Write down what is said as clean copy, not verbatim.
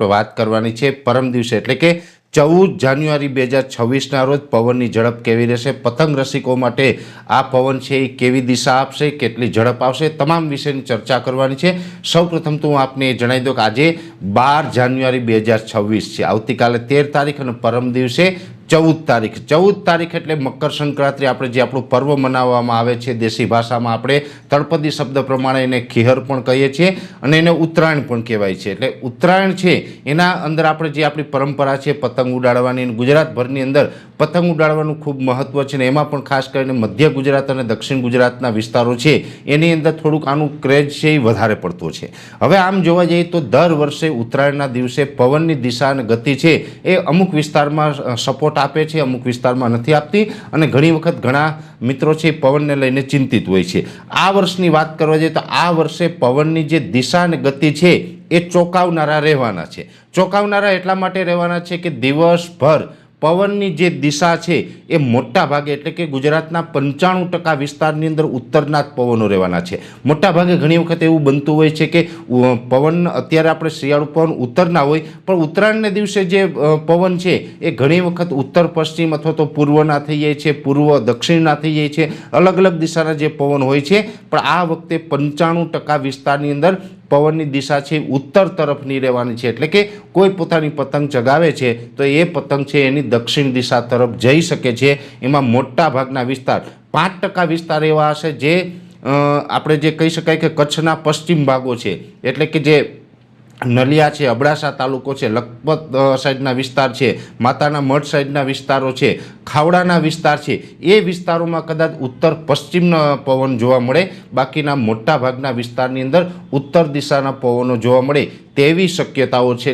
વાત કરવાની છે પરમ દિવસે એટલે કે 14 જાન્યુઆરી 2026ના રોજ પવનની ઝડપ કેવી રહેશે, પતંગ રસિકો માટે આ પવન છે એ કેવી દિશા આપશે, કેટલી ઝડપ આવશે, તમામ વિષયની ચર્ચા કરવાની છે। સૌપ્રથમ તો હું આપને જણાવી દઉં કે આજે 12 જાન્યુઆરી 2026 છે, આવતીકાલે 13 તારીખ અને પરમ દિવસે 14 તારીખ એટલે મકર સંક્રાંતિ, આપણે જે આપણું પર્વ મનાવવામાં આવે છે દેશી ભાષામાં આપણે તળપદી શબ્દ પ્રમાણે એને ખીહર પણ કહીએ છીએ અને એને ઉત્તરાયણ પણ કહેવાય છે। એટલે ઉત્તરાયણ છે એના અંદર આપણે જે આપણી પરંપરા છે પતંગ ઉડાડવાની, ગુજરાતભરની અંદર પતંગ ઉડાડવાનું ખૂબ મહત્વ છે ને એમાં પણ ખાસ કરીને મધ્ય ગુજરાત અને દક્ષિણ ગુજરાતના વિસ્તારો છે એની અંદર થોડુંક આનું ક્રેઝ છે એ વધારે પડતો છે। હવે આમ જોવા જઈએ તો દર વર્ષે ઉત્તરાયણના દિવસે પવનની દિશા અને ગતિ છે એ અમુક વિસ્તારમાં સપોર્ટ આપે છે, અમુક વિસ્તારમાં નથી આપતી અને ઘણી વખત ઘણા મિત્રો છે પવનને લઈને ચિંતિત હોય છે। આ વર્ષની વાત કરવા જઈએ તો આ વર્ષે પવનની જે દિશા અને ગતિ છે એ ચોંકાવનારા રહેવાના છે। ચોંકાવનારા એટલા માટે રહેવાના છે કે દિવસભર પવનની જે દિશા છે એ મોટા ભાગે એટલે કે ગુજરાતના 95% વિસ્તારની અંદર ઉત્તરના જ પવનો રહેવાના છે। મોટા ભાગે ઘણી વખત એવું બનતું હોય છે કે પવન અત્યારે આપણે શિયાળુ પવન ઉત્તરના હોય પણ ઉત્તરાયણને દિવસે જે પવન છે એ ઘણી વખત ઉત્તર પશ્ચિમ અથવા તો પૂર્વના થઈ જાય છે, પૂર્વ દક્ષિણના થઈ જાય છે, અલગ અલગ દિશાના જે પવન હોય છે। પણ આ વખતે 95% વિસ્તારની અંદર પવનની દિશા છે ઉત્તર તરફની રહેવાની છે, એટલે કે કોઈ પોતાની પતંગ ચગાવે છે તો એ પતંગ છે એની દક્ષિણ દિશા તરફ જઈ શકે છે। એમાં મોટા ભાગના વિસ્તાર 5% વિસ્તાર એવા હશે જે આપણે જે કહી શકાય કે કચ્છના પશ્ચિમ ભાગો છે, એટલે કે જે નલિયા છે, અબડાસા તાલુકો છે, લખપત સાઈડના વિસ્તાર છે, માતાના મઢ સાઈડના વિસ્તારો છે, ખાવડાના વિસ્તાર છે, એ વિસ્તારોમાં કદાચ ઉત્તર પશ્ચિમના પવન જોવા મળે, બાકીના મોટા ભાગના વિસ્તારની અંદર ઉત્તર દિશાના પવનો જોવા મળે તેવી શક્યતાઓ છે।